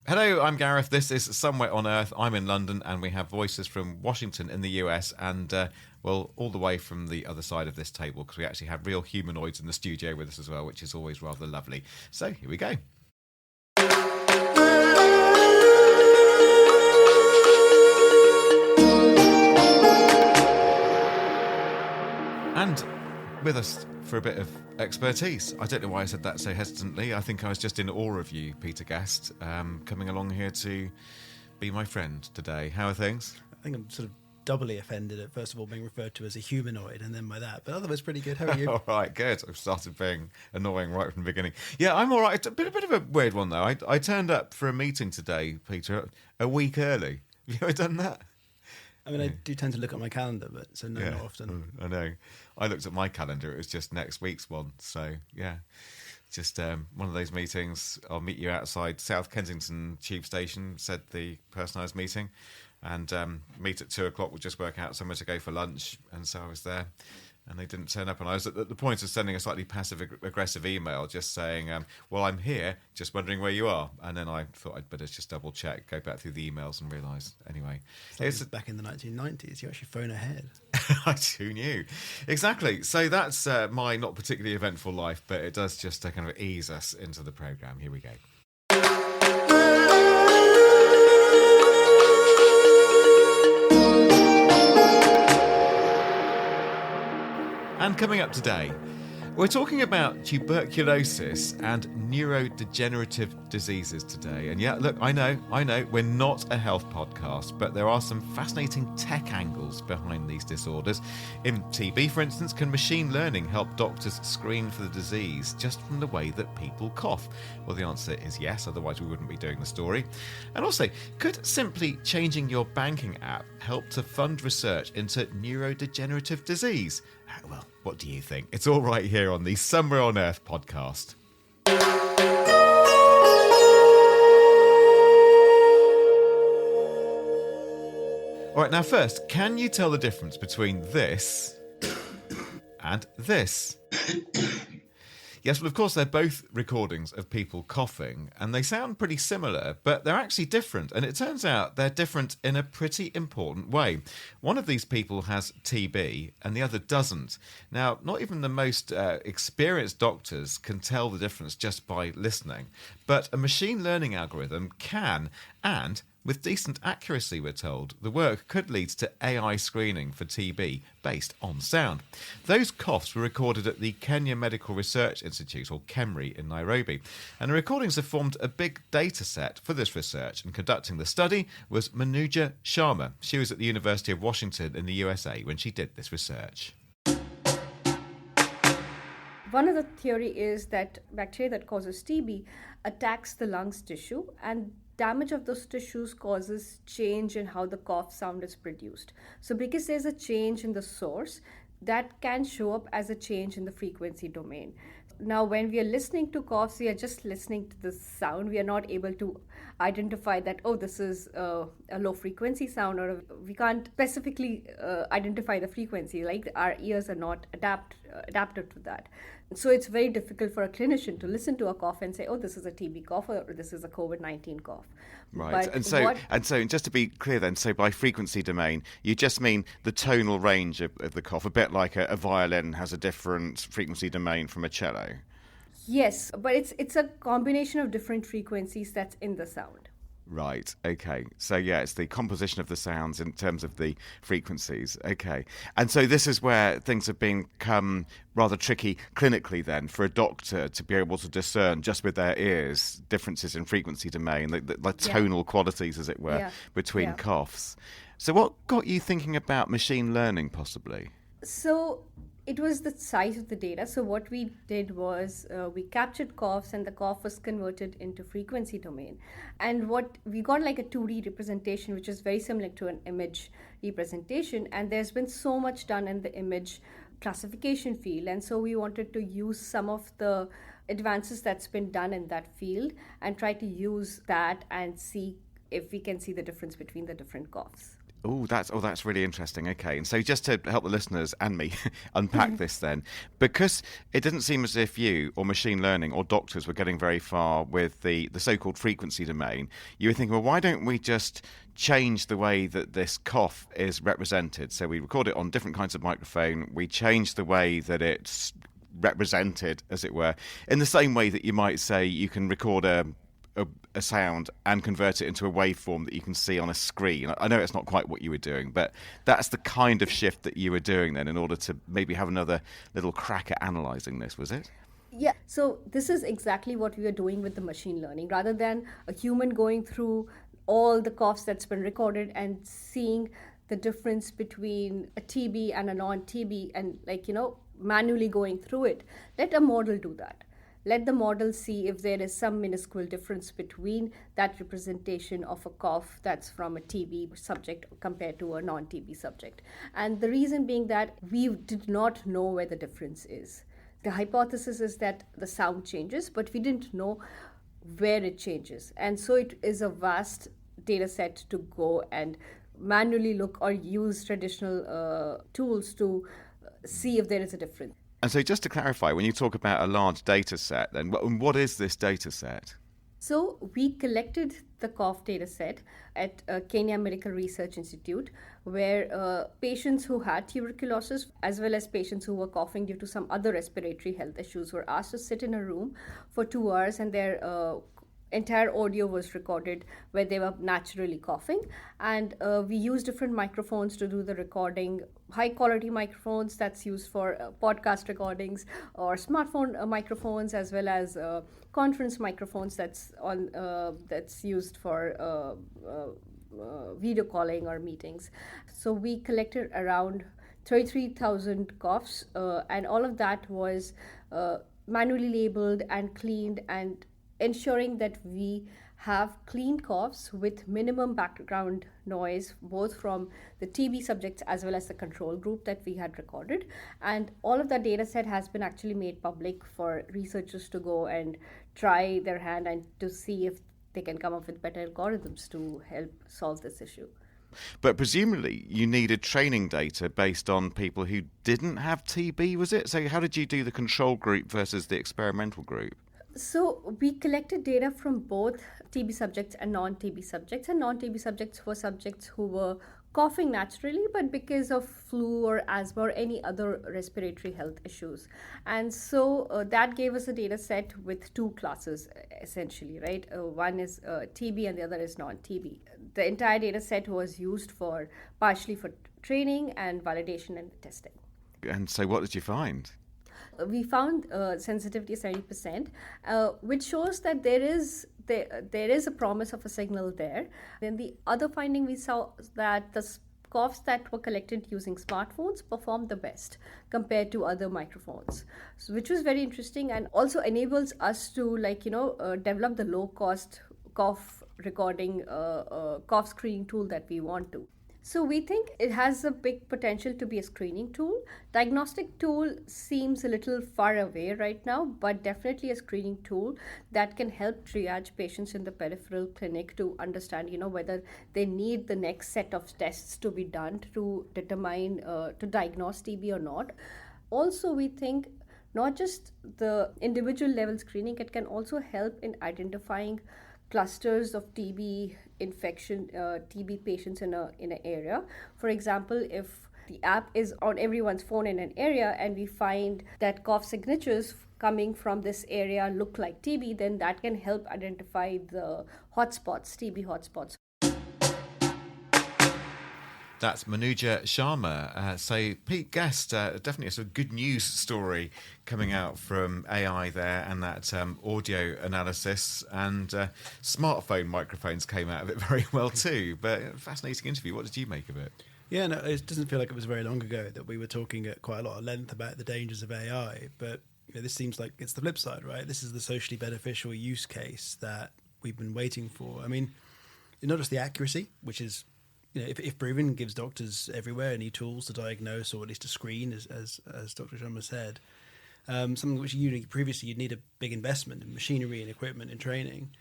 Hello, I'm Gareth. This is Somewhere on Earth. I'm in London, and we have voices from Washington in the US and, all the way from the other side of this table, because we actually have real humanoids in the studio with us as well, which is always rather lovely. So, here we go. And with us for a bit of expertise. I don't know why I said that so hesitantly. I think I was just in awe of you, Peter Guest, coming along here to be my friend today. How are things? I think I'm sort of doubly offended at, first of all, being referred to as a humanoid and then by that. But otherwise, pretty good. How are you? All right, good. I've started being annoying right from the beginning. Yeah, I'm all right. It's a bit of a weird one, though. I turned up for a meeting today, Peter, a week early. Have you ever done that? I mean, I do tend to look at my calendar, but not often. I know. I looked at my calendar. It was just next week's one. So, yeah, just one of those meetings. I'll meet you outside South Kensington Tube Station, said the person I was meeting. And meet at 2 o'clock. We'll just work out somewhere to go for lunch. And so I was there. And they didn't turn up. And I was at the point of sending a slightly passive-aggressive email just saying, well, I'm here, just wondering where you are. And then I thought I'd better just double-check, go back through the emails and realise, anyway. It's back in the 1990s. You actually phone ahead. Who knew? Exactly. So that's my not particularly eventful life, but it does just kind of ease us into the programme. Here we go. And coming up today, we're talking about tuberculosis and neurodegenerative diseases today. And yeah, look, I know, we're not a health podcast, but there are some fascinating tech angles behind these disorders. In TB, for instance, can machine learning help doctors screen for the disease just from the way that people cough? Well, the answer is yes, otherwise we wouldn't be doing the story. And also, could simply changing your banking app help to fund research into neurodegenerative disease? Well, what do you think? It's all right here on the Somewhere on Earth podcast. All right, now first, can you tell the difference between this and this? Yes, well, of course, they're both recordings of people coughing, and they sound pretty similar, but they're actually different. And it turns out they're different in a pretty important way. One of these people has TB, and the other doesn't. Now, not even the most experienced doctors can tell the difference just by listening, but a machine learning algorithm can, and with decent accuracy, we're told, the work could lead to AI screening for TB based on sound. Those coughs were recorded at the Kenya Medical Research Institute, or KEMRI, in Nairobi. And the recordings have formed a big data set for this research, and conducting the study was Manuja Sharma. She was at the University of Washington in the USA when she did this research. One of the theory is that bacteria that causes TB attacks the lungs tissue, and damage of those tissues causes change in how the cough sound is produced. So because there's a change in the source, that can show up as a change in the frequency domain. Now, when we are listening to coughs, we are just listening to the sound. We are not able to identify that, oh, this is a low frequency sound, or we can't specifically identify the frequency, like our ears are not adapted to that. So it's very difficult for a clinician to listen to a cough and say, oh, this is a TB cough, or this is a COVID-19 cough. Right. But and so just to be clear then, so by frequency domain, you just mean the tonal range of the cough, a bit like a violin has a different frequency domain from a cello. Yes, but it's a combination of different frequencies that's in the sound. Right, okay. So, yeah, it's the composition of the sounds in terms of the frequencies. Okay. And so this is where things have become rather tricky clinically then for a doctor to be able to discern just with their ears differences in frequency domain, the tonal qualities, as it were, between coughs. So what got you thinking about machine learning possibly? So it was the size of the data. So what we did was we captured coughs, and the cough was converted into frequency domain. And what we got like a 2D representation, which is very similar to an image representation. And there's been so much done in the image classification field. And so we wanted to use some of the advances that's been done in that field and try to use that and see if we can see the difference between the different coughs. That's really interesting. Okay, and so just to help the listeners and me unpack this, then, because it didn't seem as if you or machine learning or doctors were getting very far with the so-called frequency domain, you were thinking, well, why don't we just change the way that this cough is represented? So we record it on different kinds of microphone. We change the way that it's represented, as it were, in the same way that you might say you can record a sound and convert it into a waveform that you can see on a screen. I know it's not quite what you were doing, but that's the kind of shift that you were doing then in order to maybe have another little crack at analysing this, was it? Yeah, so this is exactly what we are doing with the machine learning. Rather than a human going through all the coughs that's been recorded and seeing the difference between a TB and a non-TB and manually going through it, let a model do that. Let the model see if there is some minuscule difference between that representation of a cough that's from a TB subject compared to a non-TB subject. And the reason being that we did not know where the difference is. The hypothesis is that the sound changes, but we didn't know where it changes. And so it is a vast data set to go and manually look or use traditional tools to see if there is a difference. And so just to clarify, when you talk about a large data set, then what is this data set? So we collected the cough data set at Kenya Medical Research Institute, where patients who had tuberculosis, as well as patients who were coughing due to some other respiratory health issues, were asked to sit in a room for 2 hours, and their entire audio was recorded where they were naturally coughing. And we used different microphones to do the recording, high quality microphones that's used for podcast recordings, or smartphone microphones, as well as conference microphones that's used for video calling or meetings. So we collected around 33,000 coughs, and all of that was manually labeled and cleaned, and ensuring that we have clean coughs with minimum background noise, both from the TB subjects as well as the control group that we had recorded. And all of that data set has been actually made public for researchers to go and try their hand and to see if they can come up with better algorithms to help solve this issue. But presumably you needed training data based on people who didn't have TB, was it? So how did you do the control group versus the experimental group? So we collected data from both TB subjects and non-TB subjects. And non-TB subjects were subjects who were coughing naturally, but because of flu or asthma or any other respiratory health issues. And so that gave us a data set with two classes, essentially, right? One is TB and the other is non-TB. The entire data set was used partially for training and validation and testing. And so what did you find? We found sensitivity 70%, which shows that there is a promise of a signal there. Then the other finding we saw that the coughs that were collected using smartphones performed the best compared to other microphones, which was very interesting and also enables us to develop the low-cost cough recording, cough screening tool that we want to. So we think it has a big potential to be a screening tool. Diagnostic tool seems a little far away right now, but definitely a screening tool that can help triage patients in the peripheral clinic to understand, whether they need the next set of tests to be done to determine, to diagnose TB or not. Also, we think not just the individual level screening, it can also help in identifying clusters of TB infection, TB patients in an area. For example, if the app is on everyone's phone in an area and we find that cough signatures coming from this area look like TB, then that can help identify the hotspots, TB hotspots. That's Manuja Sharma. So, Pete Guest, definitely a sort of good news story coming out from AI there, and that audio analysis, and smartphone microphones came out of it very well too. But fascinating interview. What did you make of it? Yeah, no, it doesn't feel like it was very long ago that we were talking at quite a lot of length about the dangers of AI. But this seems like it's the flip side, right? This is the socially beneficial use case that we've been waiting for. I mean, not just the accuracy, which is, if proven, gives doctors everywhere any tools to diagnose or at least to screen, as Dr. Sharma said. Something which previously you'd need a big investment in machinery and equipment and training.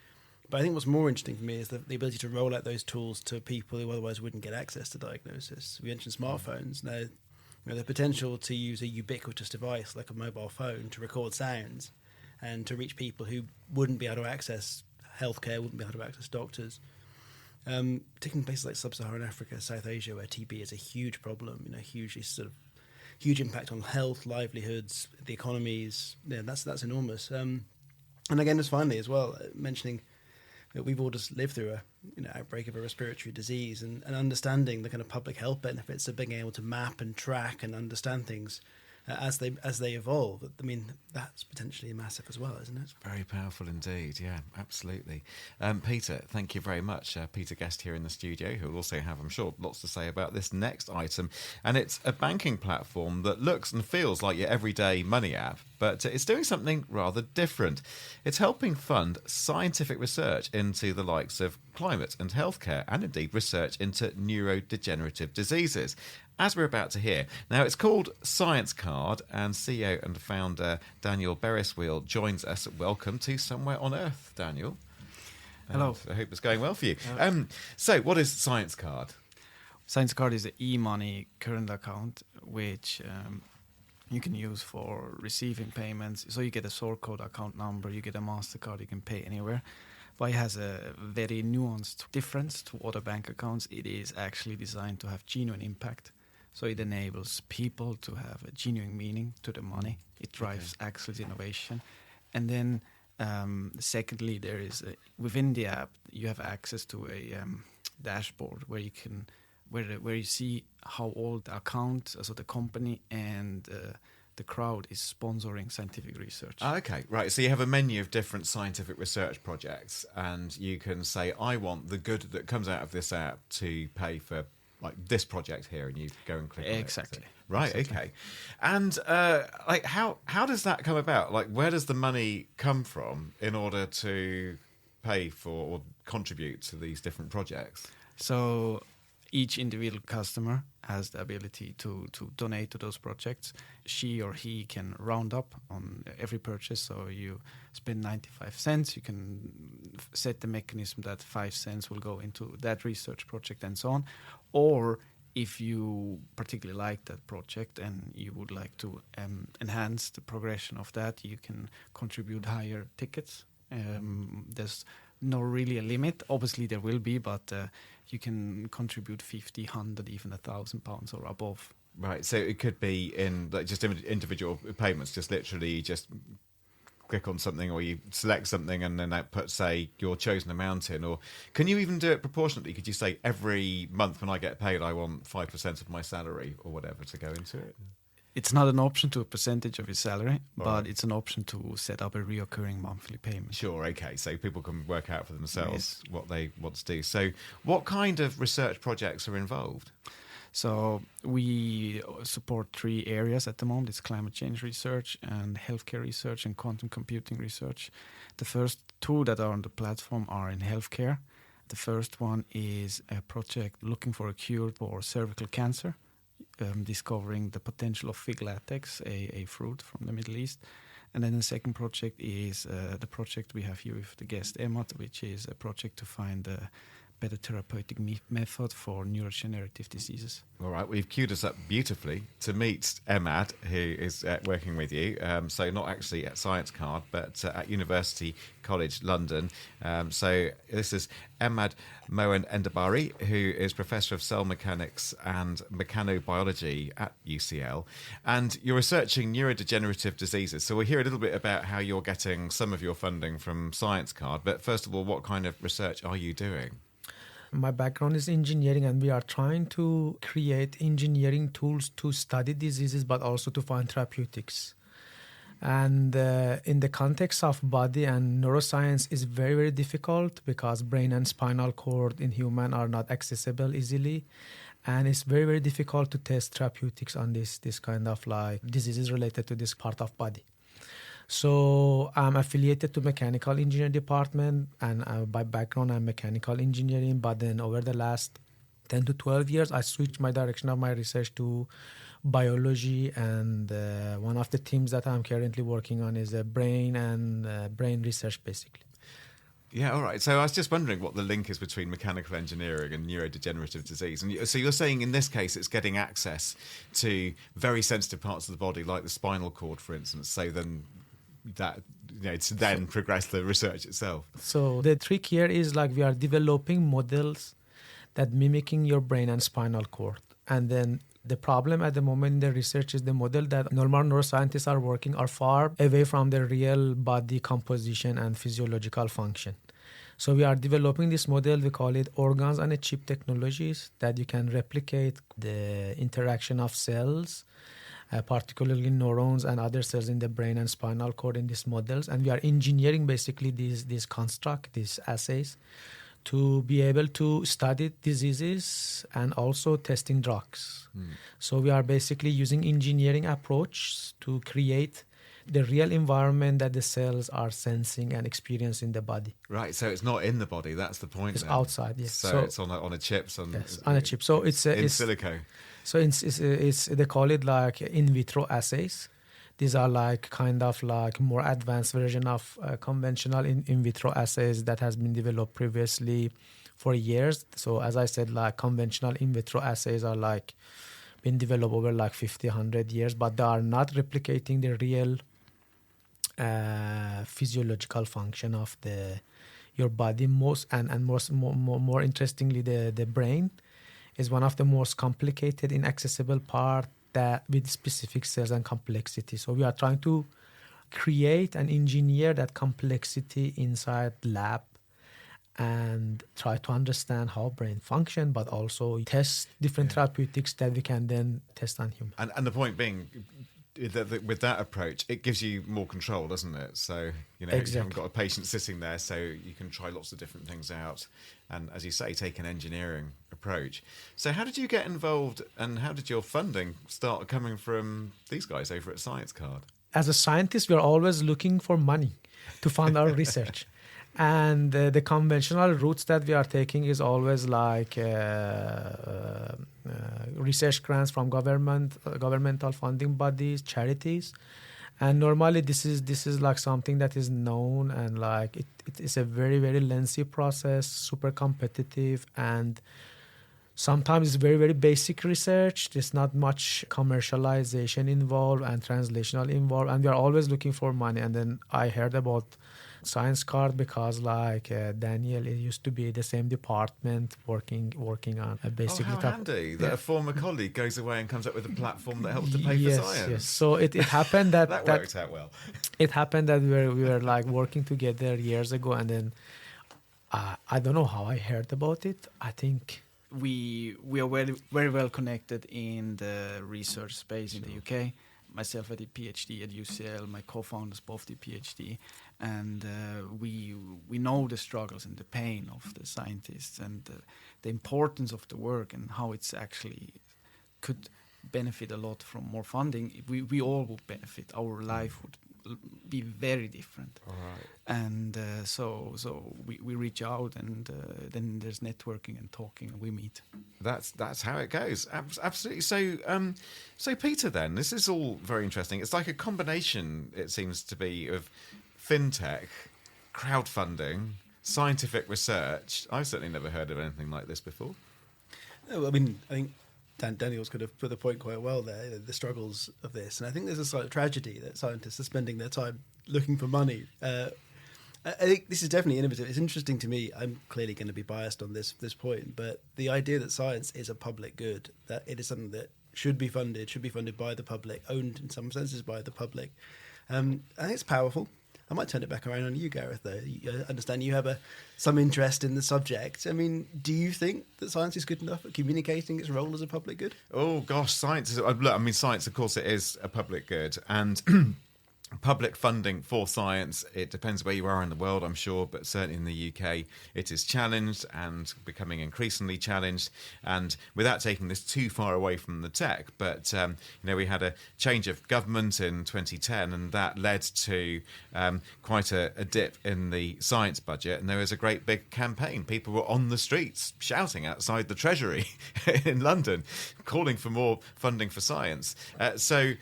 But I think what's more interesting for me is the ability to roll out those tools to people who otherwise wouldn't get access to diagnosis. We mentioned smartphones. Now, the potential to use a ubiquitous device like a mobile phone to record sounds and to reach people who wouldn't be able to access healthcare, wouldn't be able to access doctors. Particularly in places like sub-Saharan Africa, South Asia, where TB is a huge problem, huge impact on health, livelihoods, the economies. Yeah, that's enormous. And again, just finally as well, mentioning that we've all just lived through a outbreak of a respiratory disease, and understanding the kind of public health benefits of being able to map and track and understand things as they evolve. I mean, that's potentially massive as well, isn't it? Very powerful indeed. Yeah, absolutely. Peter, thank you very much. Peter Guest here in the studio, who will also have, I'm sure, lots to say about this next item. And it's a banking platform that looks and feels like your everyday money app, but it's doing something rather different. It's helping fund scientific research into the likes of climate and healthcare, and indeed research into neurodegenerative diseases, as we're about to hear. Now, it's called Science Card, and CEO and founder Daniel Bereswil joins us. Welcome to Somewhere on Earth, Daniel. Hello. I hope it's going well for you. So, what is Science Card? Science Card is an e-money current account, which you can use for receiving payments. So you get a sort code, account number, you get a MasterCard, you can pay anywhere. But it has a very nuanced difference to other bank accounts. It is actually designed to have genuine impact. So it enables people to have a genuine meaning to the money. It drives access innovation. And then secondly, there is within the app, you have access to a dashboard where you can where you see how all the account, so the company and the crowd is sponsoring scientific research. Okay, right. So you have a menu of different scientific research projects, and you can say, I want the good that comes out of this app to pay for like this project here, and you go and click on it. Exactly. Right, exactly. Okay. And like how does that come about? Like, where does the money come from in order to pay for or contribute to these different projects? So each individual customer has the ability to donate to those projects. She or he can round up on every purchase. So you spend 95 cents, you can set the mechanism that 5 cents will go into that research project and so on. Or if you particularly like that project and you would like to enhance the progression of that, you can contribute higher tickets. There's not really a limit. Obviously there will be, but you can contribute 50, 100, even £1,000 or above. Right, so it could be in like just individual payments, just literally just click on something or you select something and then that puts, say, your chosen amount in. Or can you even do it proportionately? Could you say every month when I get paid I want 5% of my salary or whatever to go into it? It's not an option to a percentage of your salary, but it's an option to set up a reoccurring monthly payment. Sure, okay. So people can work out for themselves what they want to do. So what kind of research projects are involved? So we support 3 areas at the moment. It's climate change research and healthcare research and quantum computing research. The first 2 that are on the platform are in healthcare. The first one is a project looking for a cure for cervical cancer, discovering the potential of fig latex, a fruit from the Middle East. And then the second project is the project we have here with the guest Emad, which is a project to find a better therapeutic method for neurodegenerative diseases. All right, we've queued us up beautifully to meet Emad, who is working with you. So not actually at Science Card, but at University College London. So this is Emad Moen Endabari, who is Professor of Cell Mechanics and Mechanobiology at UCL. And you're researching neurodegenerative diseases. So we'll hear a little bit about how you're getting some of your funding from Science Card. But first of all, what kind of research are you doing? My background is engineering, and we are trying to create engineering tools to study diseases, but also to find therapeutics. And in the context of body and neuroscience is very, very difficult because brain and spinal cord in human are not accessible easily. And it's very, very difficult to test therapeutics on this kind of like diseases related to this part of body. So I'm affiliated to mechanical engineering department, and by background I'm mechanical engineering. But then over the last 10 to 12 years, I switched my direction of my research to biology. And one of the teams that I'm currently working on is brain and brain research, basically. Yeah, all right. So I was just wondering what the link is between mechanical engineering and neurodegenerative disease. And so you're saying in this case it's getting access to very sensitive parts of the body, like the spinal cord, for instance, so then that, to then progress the research itself. So the trick here is like we are developing models that mimicking your brain and spinal cord. And then the problem at the moment in the research is the model that normal neuroscientists are working are far away from the real body composition and physiological function. So we are developing this model, we call it organs on a chip technologies, that you can replicate the interaction of cells, particularly neurons and other cells in the brain and spinal cord in these models. And we are engineering basically these construct, these assays, to be able to study diseases and also testing drugs. So we are basically using engineering approach to create the real environment that the cells are sensing and experiencing in the body. Right, so it's not in the body, that's the point. It's then. outside, yes. So it's on a chip. Yes, on a chip. So it's in it's, silico. So it's they call it like in vitro assays. These are like kind of like more advanced version of conventional in vitro assays that has been developed previously for years. So as I said, like conventional in vitro assays are like been developed over like 50, 100 years, but they are not replicating the real physiological function of your body. More interestingly, the brain is one of the most complicated, inaccessible part that with specific cells and complexity. So we are trying to create and engineer that complexity inside lab and try to understand how brain function, but also test different therapeutics that we can then test on humans. And the point being that with that approach, it gives you more control, doesn't it? So, Exactly. You haven't got a patient sitting there, so you can try lots of different things out. And as you say, take an engineering approach. So how did you get involved and how did your funding start coming from these guys over at Science Card? As a scientist, we are always looking for money to fund our research. And the conventional routes that we are taking is always like research grants from governmental funding bodies, charities. And normally this is like something that is known and like it is a very, very lengthy process, super competitive, and sometimes it's very, very basic research. There's not much commercialization involved and translational involved, and we are always looking for money. And then I heard about Science Card because like Daniel used to be the same department working on basically. Oh, how handy that a former colleague goes away and comes up with a platform that helps to pay for science. Yes. So it happened that that worked out well. It happened that we were like working together years ago, and then I don't know how I heard about it. I think we are very, very well connected in the research space in the UK. Myself, I did PhD at UCL. My co-founders both did PhD, and we know the struggles and the pain of the scientists and the importance of the work and how it's actually could benefit a lot from more funding. We all would benefit. Our life would be very different. All right. And so we reach out, and then there's networking and talking, and we meet. That's how it goes. Absolutely. So Peter, then this is all very interesting. It's like a combination, it seems to be, of fintech, crowdfunding, scientific research. I've certainly never heard of anything like this before. No, I mean, I think Daniel's could have put the point quite well there, the struggles of this. And I think there's a slight of tragedy that scientists are spending their time looking for money. I think this is definitely innovative. It's interesting to me. I'm clearly going to be biased on this point, but the idea that science is a public good, that it is something that should be funded by the public, owned in some senses by the public. I think it's powerful. I might turn it back around on you, Gareth, though. I understand you have some interest in the subject. I mean, do you think that science is good enough at communicating its role as a public good? Oh, gosh, science is... Look, I mean, science, of course, it is a public good. And public funding for science, it depends where you are in the world, I'm sure, but certainly in the UK, it is challenged and becoming increasingly challenged. And without taking this too far away from the tech, but, we had a change of government in 2010, and that led to quite a dip in the science budget. And there was a great big campaign. People were on the streets shouting outside the Treasury in London, calling for more funding for science. So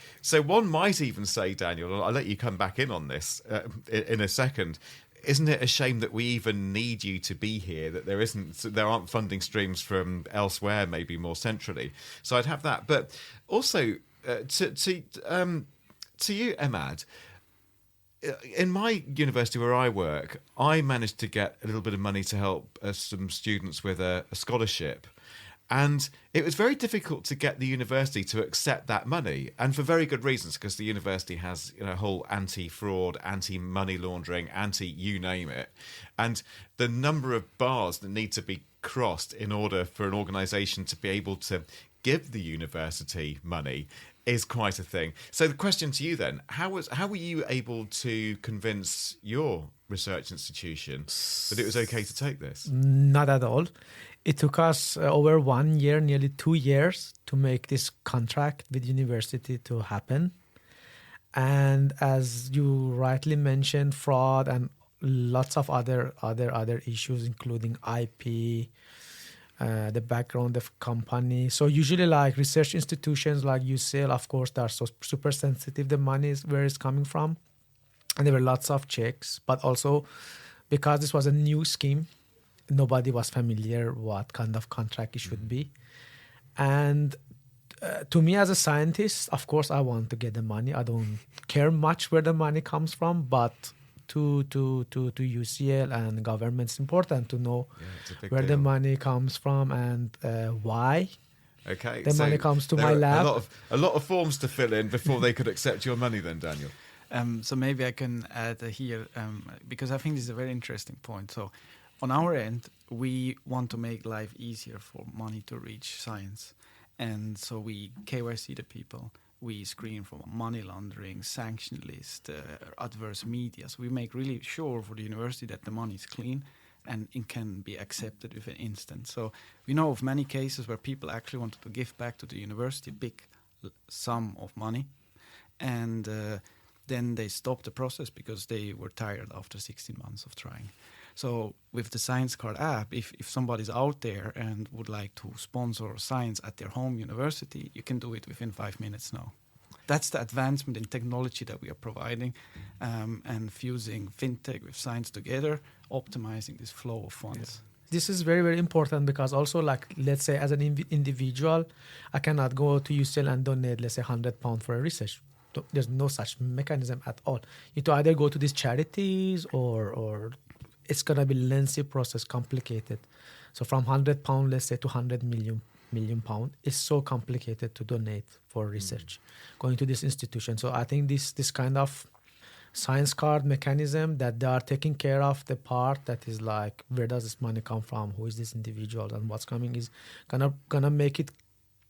one might even say, Daniel, I'll let you come back in on this in a second. isn't it a shame that we even need you to be here, that there aren't funding streams from elsewhere, maybe more centrally? So I'd have that. But also to you, Emad, in my university where I work, I managed to get a little bit of money to help some students with a scholarship. And it was very difficult to get the university to accept that money, and for very good reasons, because the university has a whole anti-fraud, anti-money laundering, you name it. And the number of bars that need to be crossed in order for an organisation to be able to give the university money is quite a thing. So the question to you then, how were you able to convince your research institution that it was okay to take this? Not at all. It took us over 1 year, nearly 2 years, to make this contract with university to happen. And as you rightly mentioned, fraud and lots of other issues, including IP, the background of company. So usually, like research institutions like UCL, of course, they are so super sensitive. The money is where it's coming from, and there were lots of checks. But also, because this was a new scheme, nobody was familiar what kind of contract it should be. And to me as a scientist, of course, I want to get the money. I don't care much where the money comes from, but to UCL and government, it's important to know where the money comes from and why. Okay, the money comes to my lab. A lot of forms to fill in before they could accept your money then, Daniel. So maybe I can add here, because I think this is a very interesting point. So on our end, we want to make life easier for money to reach science. And so we KYC the people. We screen for money laundering, sanction list, adverse media. So we make really sure for the university that the money is clean and it can be accepted with an instant. So we know of many cases where people actually wanted to give back to the university a big sum of money. And then they stopped the process because they were tired after 16 months of trying. So with the Science Card app, if somebody's out there and would like to sponsor science at their home university, you can do it within 5 minutes now. That's the advancement in technology that we are providing, and fusing fintech with science together, optimizing this flow of funds. This is very, very important because also, like, let's say as an individual, I cannot go to UCL and donate, let's say, £100 for a research. There's no such mechanism at all. You need to either go to these charities or it's going to be lengthy process, complicated. So from £100, let's say, to £100 million pound, is so complicated to donate for research, going to this institution. So I think this kind of science card mechanism that they are taking care of the part that is like, where does this money come from? Who is this individual? And what's coming is gonna make it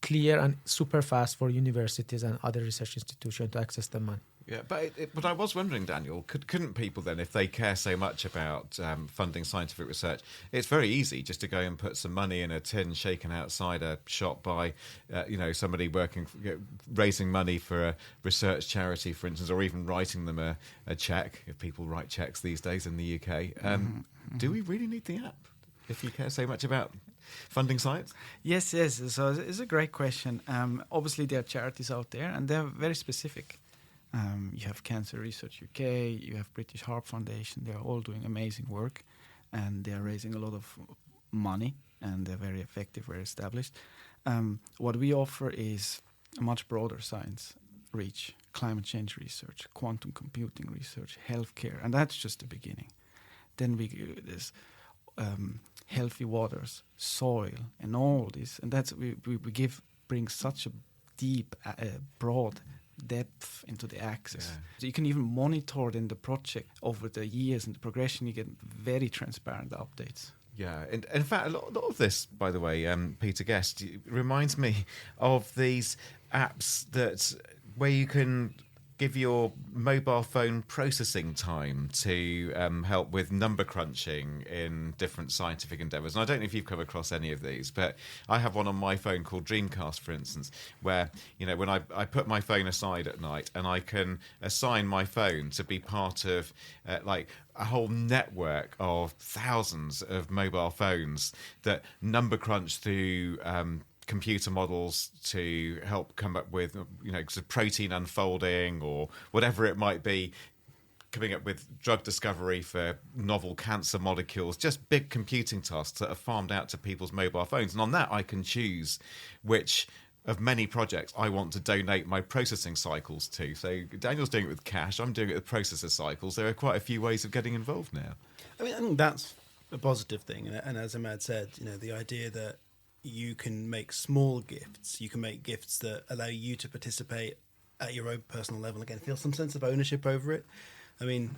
clear and super fast for universities and other research institutions to access the money. Yeah, but I was wondering, Daniel, couldn't people then, if they care so much about funding scientific research, it's very easy just to go and put some money in a tin shaken outside a shop by, somebody raising money for a research charity, for instance, or even writing them a check, if people write checks these days in the UK. Do we really need the app if you care so much about funding science? Yes. So it's a great question. Obviously, there are charities out there, and they're very specific. You have Cancer Research UK, you have British Heart Foundation. They are all doing amazing work, and they are raising a lot of money, and they're very effective, very established. What we offer is a much broader science reach: climate change research, quantum computing research, healthcare, and that's just the beginning. Then there's healthy waters, soil, and all this, and that's bring such a deep, broad depth into the access. Yeah. So you can even monitor it in the project over the years and the progression. You get very transparent updates. Yeah, and in fact, a lot of this, by the way, Peter Guest, reminds me of these apps where you can give your mobile phone processing time to help with number crunching in different scientific endeavours. And I don't know if you've come across any of these, but I have one on my phone called Dreamcast, for instance, where, when I put my phone aside at night and I can assign my phone to be part of a whole network of thousands of mobile phones that number crunch through computer models to help come up with, protein unfolding or whatever it might be, coming up with drug discovery for novel cancer molecules, just big computing tasks that are farmed out to people's mobile phones. And on that, I can choose which of many projects I want to donate my processing cycles to. So Daniel's doing it with cash, I'm doing it with processor cycles. There are quite a few ways of getting involved now. I mean, I think that's a positive thing. And as Ahmad said, the idea that you can make small gifts, you can make gifts that allow you to participate at your own personal level, again, feel some sense of ownership over it. I mean,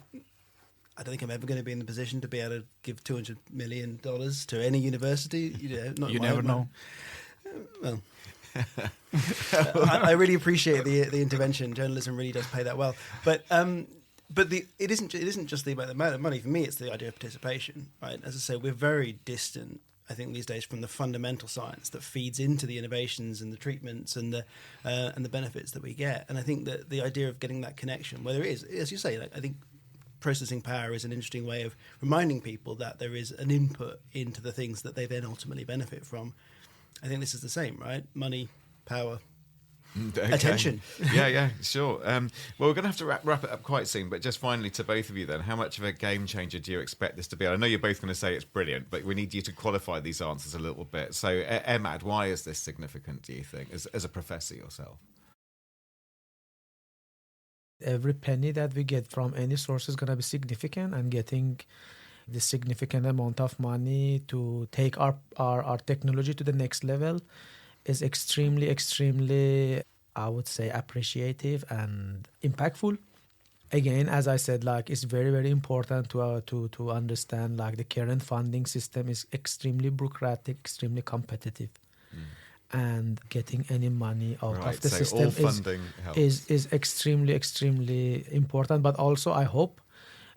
I don't think I'm ever going to be in the position to be able to give $200 million to any university. Not You never know. Well, I really appreciate the intervention. Journalism really does pay that well. But it isn't just about the amount of money. For me, it's the idea of participation. Right? As I say, we're very distant, I think, these days from the fundamental science that feeds into the innovations and the treatments and the benefits that we get. And I think that the idea of getting that connection, whether it is, as you say, I think processing power is an interesting way of reminding people that there is an input into the things that they then ultimately benefit from. I think this is the same, right? Money, power, Okay. attention. Yeah, sure. Well, we're going to have to wrap it up quite soon, but just finally to both of you then, how much of a game changer do you expect this to be? I know you're both going to say it's brilliant, but we need you to qualify these answers a little bit. So, Ahmad, why is this significant, do you think, as a professor yourself? Every penny that we get from any source is going to be significant, and getting the significant amount of money to take our technology to the next level is extremely, I would say, appreciative and impactful. Again, as I said, it's very, very important to understand the current funding system is extremely bureaucratic, extremely competitive. And getting any money out of the system is extremely important. But also, I hope,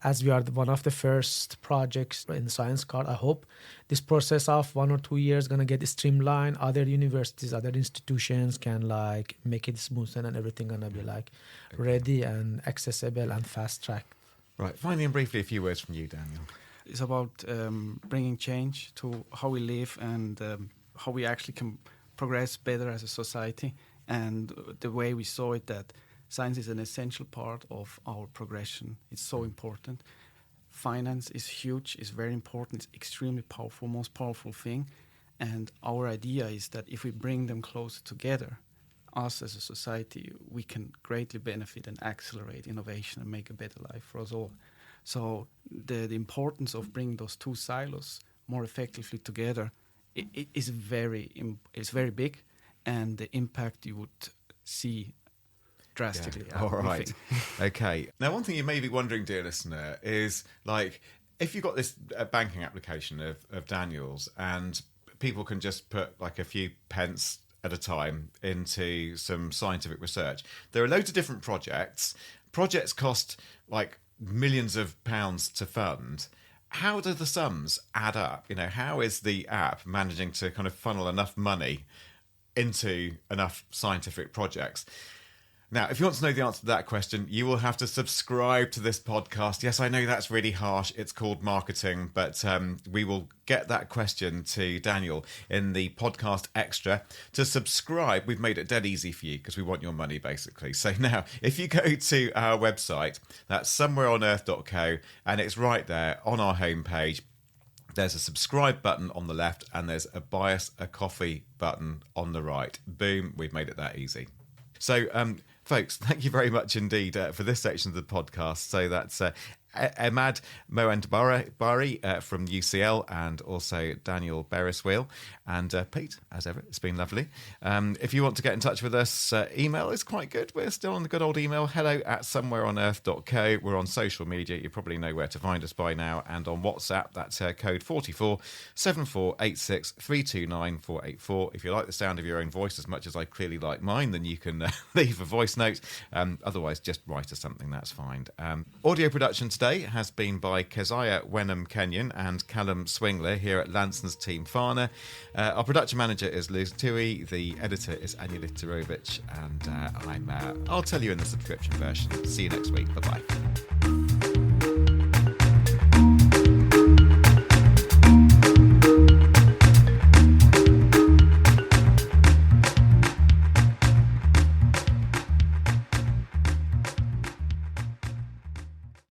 as we are one of the first projects in Science Card, I hope this process of 1 or 2 years going to get streamlined. Other universities, other institutions can make it smooth, and everything going to be ready and accessible and fast track. Right. Finally and briefly, a few words from you, Daniel. It's about bringing change to how we live and how we actually can progress better as a society. And the way we saw it, that science is an essential part of our progression. It's so important. Finance is huge, it's very important, it's extremely powerful, most powerful thing. And our idea is that if we bring them closer together, us as a society, we can greatly benefit and accelerate innovation and make a better life for us all. So the importance of bringing those two silos more effectively together is very big, and the impact you would see drastically. Yeah. All right. Okay. Now, one thing you may be wondering, dear listener, is if you've got this banking application of Daniel's, and people can just put a few pence at a time into some scientific research. There are loads of different projects. Projects cost millions of pounds to fund. How do the sums add up? How is the app managing to kind of funnel enough money into enough scientific projects? Now, if you want to know the answer to that question, you will have to subscribe to this podcast. Yes, I know that's really harsh. It's called marketing, but we will get that question to Daniel in the podcast extra. To subscribe, we've made it dead easy for you because we want your money, basically. So now, if you go to our website, that's somewhereonearth.co, and it's right there on our homepage. There's a subscribe button on the left, and there's a buy us a coffee button on the right. Boom, we've made it that easy. So, folks, thank you very much indeed for this section of the podcast. So that's Ahmad Moandbari from UCL, and also Daniel Beresweel, and Pete, as ever. It's been lovely. If you want to get in touch with us, email is quite good. We're still on the good old email, hello@somewhereonearth.co. We're on social media. You probably know where to find us by now. And on WhatsApp, that's code 44 7486 329 484. If you like the sound of your own voice as much as I clearly like mine, then you can leave a voice note. Otherwise, just write us something. That's fine. Audio production today has been by Keziah Wenham Kenyon and Callum Swingler here at Lanson's Team Farner. Our production manager is Liz Tuohy. The editor is Ania Lichtarowicz, and I'll tell you in the subscription version. See you next week. Bye-bye.